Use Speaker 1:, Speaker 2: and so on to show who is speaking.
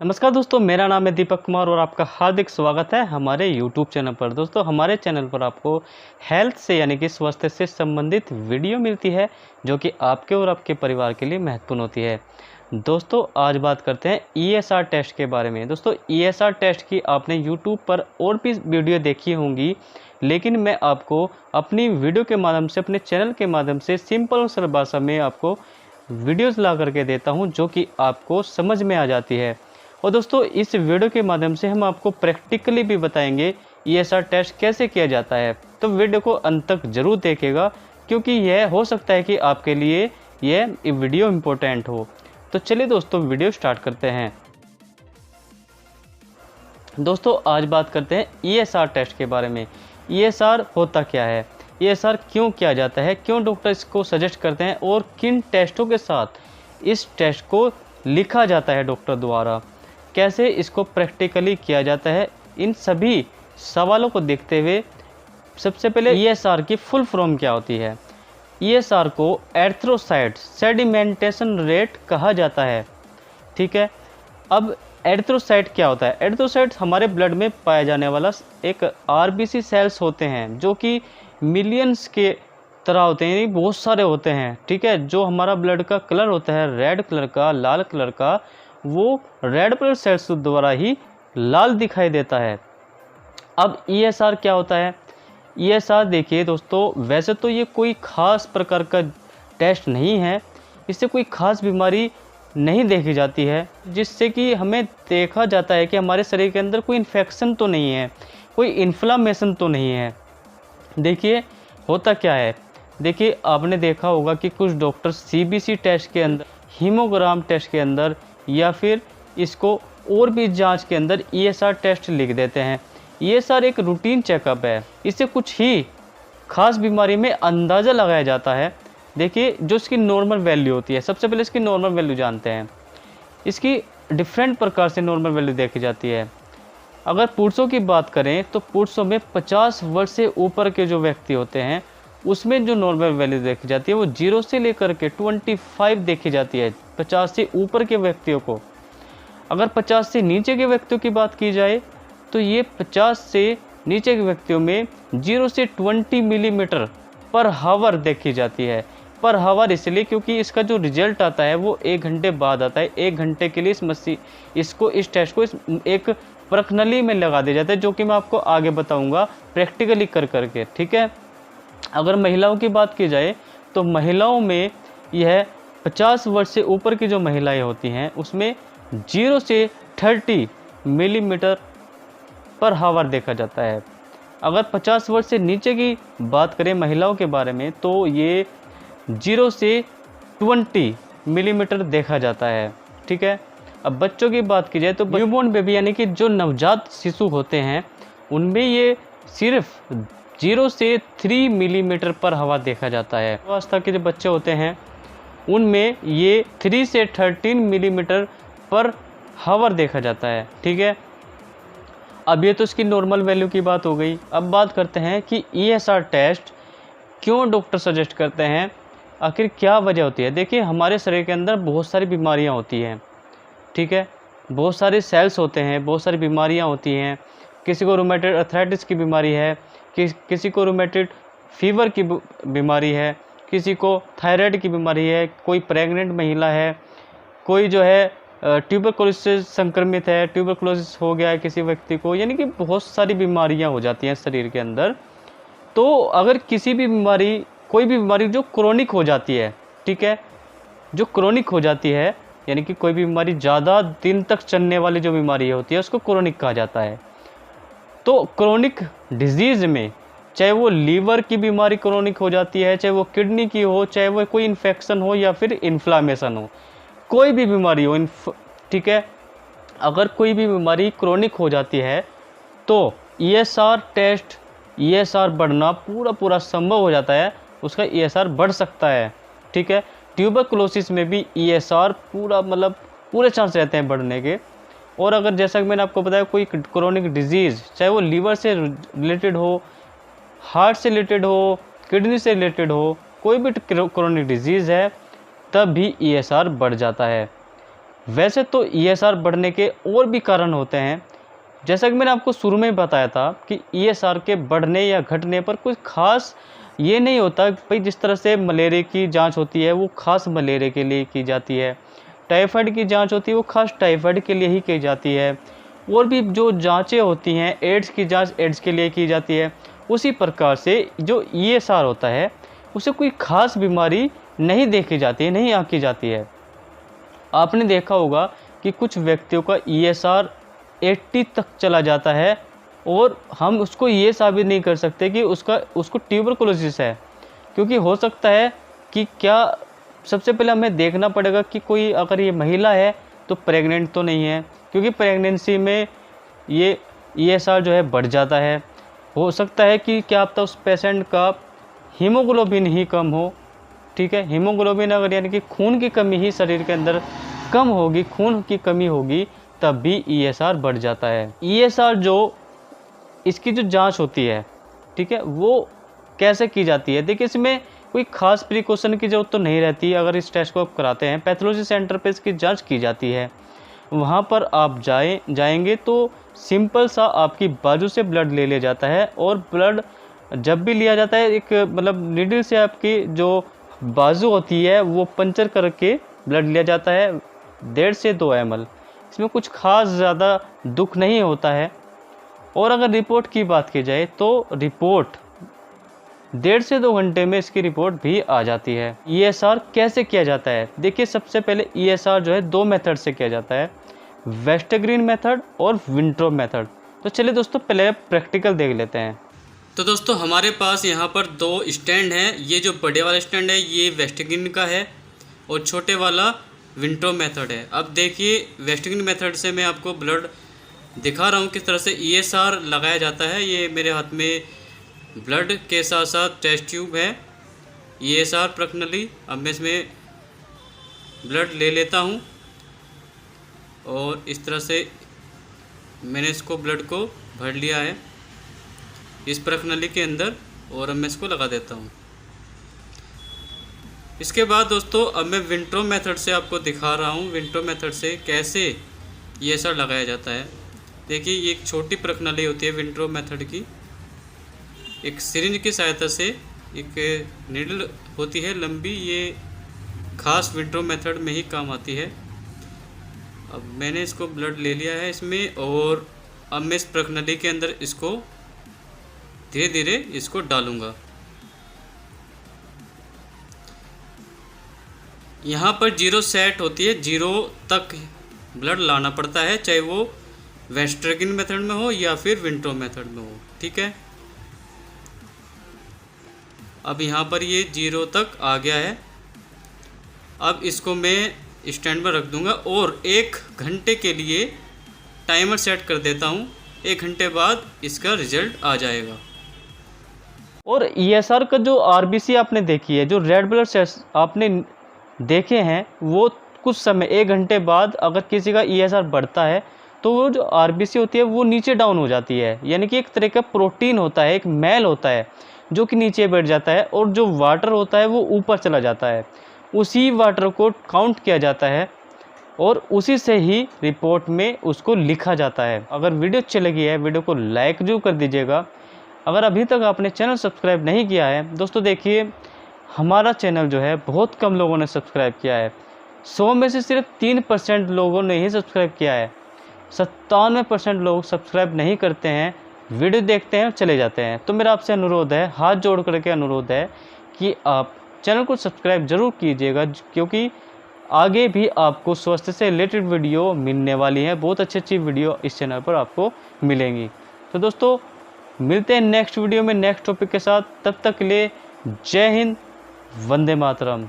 Speaker 1: नमस्कार दोस्तों, मेरा नाम है दीपक कुमार और आपका हार्दिक स्वागत है हमारे YouTube चैनल पर। दोस्तों, हमारे चैनल पर आपको हेल्थ से यानी कि स्वास्थ्य से संबंधित वीडियो मिलती है जो कि आपके और आपके परिवार के लिए महत्वपूर्ण होती है। दोस्तों, आज बात करते हैं ESR टेस्ट के बारे में। दोस्तों, ESR टेस्ट की आपने YouTube पर और भी वीडियो देखी होंगी, लेकिन मैं आपको अपनी वीडियो के माध्यम से, अपने चैनल के माध्यम से सिंपल और सरल भाषा में आपको वीडियोज़ ला करके देता हूँ जो कि आपको समझ में आ जाती है। और दोस्तों, इस वीडियो के माध्यम से हम आपको प्रैक्टिकली भी बताएंगे ESR टेस्ट कैसे किया जाता है। तो वीडियो को अंत तक जरूर देखेगा, क्योंकि यह हो सकता है कि आपके लिए यह वीडियो इम्पोर्टेंट हो। तो चलिए दोस्तों, वीडियो स्टार्ट करते हैं। दोस्तों, आज बात करते हैं ESR टेस्ट के बारे में। ESR होता क्या है, ESR क्यों किया जाता है, क्यों डॉक्टर इसको सजेस्ट करते हैं और किन टेस्टों के साथ इस टेस्ट को लिखा जाता है डॉक्टर द्वारा, कैसे इसको प्रैक्टिकली किया जाता है, इन सभी सवालों को देखते हुए सबसे पहले ESR की फुल फॉर्म क्या होती है। ESR को एरिथ्रोसाइट सेडिमेंटेशन रेट कहा जाता है। ठीक है, अब एरिथ्रोसाइट क्या होता है। एरिथ्रोसाइट हमारे ब्लड में पाया जाने वाला एक RBC सेल्स होते हैं जो कि मिलियंस के तरह होते हैं, यानी बहुत सारे होते हैं। ठीक है, जो हमारा ब्लड का कलर होता है रेड कलर का, लाल कलर का, वो रेड ब्लड सेल्स द्वारा ही लाल दिखाई देता है। अब ESR क्या होता है। ESR देखिए दोस्तों, वैसे तो ये कोई ख़ास प्रकार का टेस्ट नहीं है, इससे कोई ख़ास बीमारी नहीं देखी जाती है, जिससे कि हमें देखा जाता है कि हमारे शरीर के अंदर कोई इन्फेक्शन तो नहीं है, कोई इन्फ्लामेशन तो नहीं है। देखिए होता क्या है, देखिए आपने देखा होगा कि कुछ डॉक्टर CBC टेस्ट के अंदर, हीमोग्राम टेस्ट के अंदर या फिर इसको और भी जांच के अंदर ESR टेस्ट लिख देते हैं। ESR एक रूटीन चेकअप है, इससे कुछ ही खास बीमारी में अंदाज़ा लगाया जाता है। देखिए जो इसकी नॉर्मल वैल्यू होती है, सबसे पहले इसकी नॉर्मल वैल्यू जानते हैं। इसकी डिफरेंट प्रकार से नॉर्मल वैल्यू देखी जाती है। अगर पुरुषों की बात करें तो पुरुषों में 50 वर्ष से ऊपर के जो व्यक्ति होते हैं उसमें जो नॉर्मल वैल्यू देखी जाती है वो 0 से लेकर के 25 देखी जाती है 50 से ऊपर के व्यक्तियों को। अगर 50 से नीचे के व्यक्तियों की बात की जाए तो ये 50 से नीचे के व्यक्तियों में 0 से 20 मिलीमीटर पर हावर देखी जाती है। पर हावर इसलिए क्योंकि इसका जो रिजल्ट आता है वो 1 घंटे बाद आता है। 1 घंटे के लिए इस टेस्ट को एक प्रणाली में लगा दिया जाता है, जो कि मैं आपको आगे बताऊंगा प्रैक्टिकली कर करके। ठीक है, अगर महिलाओं की बात की जाए तो महिलाओं में यह 50 वर्ष से ऊपर की जो महिलाएं होती हैं उसमें 0 से 30 मिलीमीटर पर हावर देखा जाता है। अगर 50 वर्ष से नीचे की बात करें महिलाओं के बारे में तो ये 0 से 20 मिलीमीटर देखा जाता है। ठीक है, अब बच्चों की बात की जाए तो न्यूबॉर्न बेबी यानी कि जो नवजात शिशु होते हैं उनमें ये सिर्फ 0 से 3 मिलीमीटर पर हवा देखा जाता है। अवस्था के जो बच्चे होते हैं उनमें ये 3 से 13 मिलीमीटर पर हावर देखा जाता है। ठीक है, अब ये तो इसकी नॉर्मल वैल्यू की बात हो गई। अब बात करते हैं कि ESR टेस्ट क्यों डॉक्टर सजेस्ट करते हैं, आखिर क्या वजह होती है। देखिए हमारे शरीर के अंदर बहुत सारी बीमारियां होती हैं। ठीक है, बहुत सारे सेल्स होते हैं, बहुत सारी बीमारियां होती हैं। किसी को रूमेटॉइड अर्थराइटिस की बीमारी है, किसी को रूमेटॉइड फीवर की बीमारी है, किसी को थायराइड की बीमारी है, कोई प्रेग्नेंट महिला है, कोई जो है ट्यूबरकुलोसिस से संक्रमित है, ट्यूबरकुलोसिस हो गया है किसी व्यक्ति को, यानी कि बहुत सारी बीमारियां हो जाती हैं शरीर के अंदर। तो अगर किसी भी बीमारी, कोई भी बीमारी जो क्रोनिक हो जाती है, ठीक है, जो क्रोनिक हो जाती है यानी कि कोई भी बीमारी ज़्यादा दिन तक चलने वाली जो बीमारी होती है उसको क्रोनिक कहा जाता है। तो क्रोनिक डिजीज़ में चाहे वो लीवर की बीमारी क्रोनिक हो जाती है, चाहे वो किडनी की हो, चाहे वो कोई इन्फेक्शन हो या फिर इन्फ्लामेशन हो, कोई भी बीमारी हो, ठीक है, अगर कोई भी बीमारी क्रोनिक हो जाती है तो ESR टेस्ट, ESR बढ़ना पूरा संभव हो जाता है, उसका ESR बढ़ सकता है। ठीक है, ट्यूबरकुलोसिस में भी ESR पूरे चांस रहते हैं बढ़ने के। और अगर जैसा कि मैंने आपको बताया कोई क्रोनिक डिजीज़, चाहे वो लीवर से रिलेटेड हो, हार्ट से रिलेटेड हो, किडनी से रिलेटेड हो, कोई भी क्रोनिक डिजीज़ है तब भी ESR बढ़ जाता है। वैसे तो ESR बढ़ने के और भी कारण होते हैं, जैसा कि मैंने आपको शुरू में बताया था कि ESR के बढ़ने या घटने पर कोई ख़ास ये नहीं होता भाई। जिस तरह से मलेरिया की जांच होती है वो ख़ास मलेरिया के लिए की जाती है, टाइफाइड की जांच होती है वो ख़ास टाइफाइड के लिए ही की जाती है, और भी जो जांचें होती हैं, एड्स की जांच एड्स के लिए की जाती है। उसी प्रकार से जो ESR होता है उसे कोई ख़ास बीमारी नहीं देखी जाती है, नहीं आंकी जाती है। आपने देखा होगा कि कुछ व्यक्तियों का ESR 80 तक चला जाता है और हम उसको ये साबित नहीं कर सकते कि उसको ट्यूबरकुलोसिस है, क्योंकि हो सकता है कि क्या, सबसे पहले हमें देखना पड़ेगा कि कोई अगर ये महिला है तो प्रेग्नेंट तो नहीं है, क्योंकि प्रेगनेंसी में ये ESR जो है बढ़ जाता है। हो सकता है कि क्या पता उस पेशेंट का हीमोग्लोबिन ही कम हो, ठीक है। हीमोग्लोबिन अगर यानी कि खून की कमी ही शरीर के अंदर कम होगी, खून की कमी होगी, तब भी ESR बढ़ जाता है। ESR जो इसकी जो जांच होती है, ठीक है, वो कैसे की जाती है? देखिए, इसमें कोई खास प्रिकॉशन की ज़रूरत तो नहीं रहती। अगर इस टेस्ट को आप कराते हैं, पैथोलॉजी सेंटर पे इसकी जांच की जाती है। वहाँ पर आप जाएंगे तो सिंपल सा आपकी बाजू से ब्लड ले लिया जाता है, और ब्लड जब भी लिया जाता है एक मतलब नीडल से आपकी जो बाजू होती है वो पंचर करके ब्लड लिया जाता है 1.5 से 2 ml। इसमें कुछ खास ज़्यादा दुख नहीं होता है। और अगर रिपोर्ट की बात की जाए तो रिपोर्ट 1.5 से 2 घंटे में इसकी रिपोर्ट भी आ जाती है। ESR कैसे किया जाता है? देखिए, सबसे पहले ESR जो है 2 मेथड से किया जाता है, वेस्टग्रीन मेथड और विंट्रोब मेथड। तो चलिए दोस्तों, पहले प्रैक्टिकल देख लेते हैं।
Speaker 2: तो दोस्तों, हमारे पास यहाँ पर 2 स्टैंड हैं। ये जो बड़े वाला स्टैंड है ये वेस्टग्रीन का है और छोटे वाला विंट्रोब मेथड है। अब देखिए, वेस्टग्रीन मेथड से मैं आपको ब्लड दिखा रहा हूँ किस तरह से ESR लगाया जाता है। ये मेरे हाथ में ब्लड के साथ साथ टेस्ट ट्यूब है, ESR प्रणाली। अब मैं इसमें ब्लड ले लेता हूँ और इस तरह से मैंने इसको ब्लड को भर लिया है इस प्रणाली के अंदर, और अब मैं इसको लगा देता हूँ। इसके बाद दोस्तों, अब मैं विंट्रोब मेथड से आपको दिखा रहा हूँ विंट्रोब मेथड से कैसे ESR लगाया जाता है। देखिए, ये एक छोटी प्रणाली होती है विंट्रोब मेथड की। एक सिरिंज की सहायता से एक नीडल होती है लंबी, ये खास विंट्रोब मेथड में ही काम आती है। अब मैंने इसको ब्लड ले लिया है इसमें, और अब मैं इस प्रणाली के अंदर इसको धीरे धीरे इसको डालूंगा। यहाँ पर 0 सेट होती है, 0 तक ब्लड लाना पड़ता है, चाहे वो वेस्टग्रीन मेथड में हो या फिर विंट्रोब मेथड में हो, ठीक है। अब यहाँ पर ये 0 तक आ गया है। अब इसको मैं स्टैंड पर रख दूंगा और 1 घंटे के लिए टाइमर सेट कर देता हूँ। 1 घंटे बाद इसका रिजल्ट आ जाएगा।
Speaker 1: और ESR का जो RBC आपने देखी है, जो रेड ब्लड सेल्स आपने देखे हैं, वो कुछ समय 1 घंटे बाद अगर किसी का ESR बढ़ता है तो वो जो RBC होती है वो नीचे डाउन हो जाती है। यानी कि एक तरह का प्रोटीन होता है, एक मैल होता है जो कि नीचे बैठ जाता है, और जो वाटर होता है वो ऊपर चला जाता है। उसी वाटर को काउंट किया जाता है और उसी से ही रिपोर्ट में उसको लिखा जाता है। अगर वीडियो अच्छी लगी है, वीडियो को लाइक जरूर कर दीजिएगा। अगर अभी तक आपने चैनल सब्सक्राइब नहीं किया है दोस्तों, देखिए हमारा चैनल जो है बहुत कम लोगों ने सब्सक्राइब किया है। 100 में से सिर्फ 3% लोगों ने ही सब्सक्राइब किया है। 97% लोग सब्सक्राइब नहीं करते हैं, वीडियो देखते हैं और चले जाते हैं। तो मेरा आपसे अनुरोध है, हाथ जोड़ करके अनुरोध है कि आप चैनल को सब्सक्राइब ज़रूर कीजिएगा, क्योंकि आगे भी आपको स्वास्थ्य से रिलेटेड वीडियो मिलने वाली है। बहुत अच्छी अच्छी वीडियो इस चैनल पर आपको मिलेंगी। तो दोस्तों, मिलते हैं नेक्स्ट वीडियो में नेक्स्ट टॉपिक के साथ। तब तक के लिए जय हिंद, वंदे मातरम।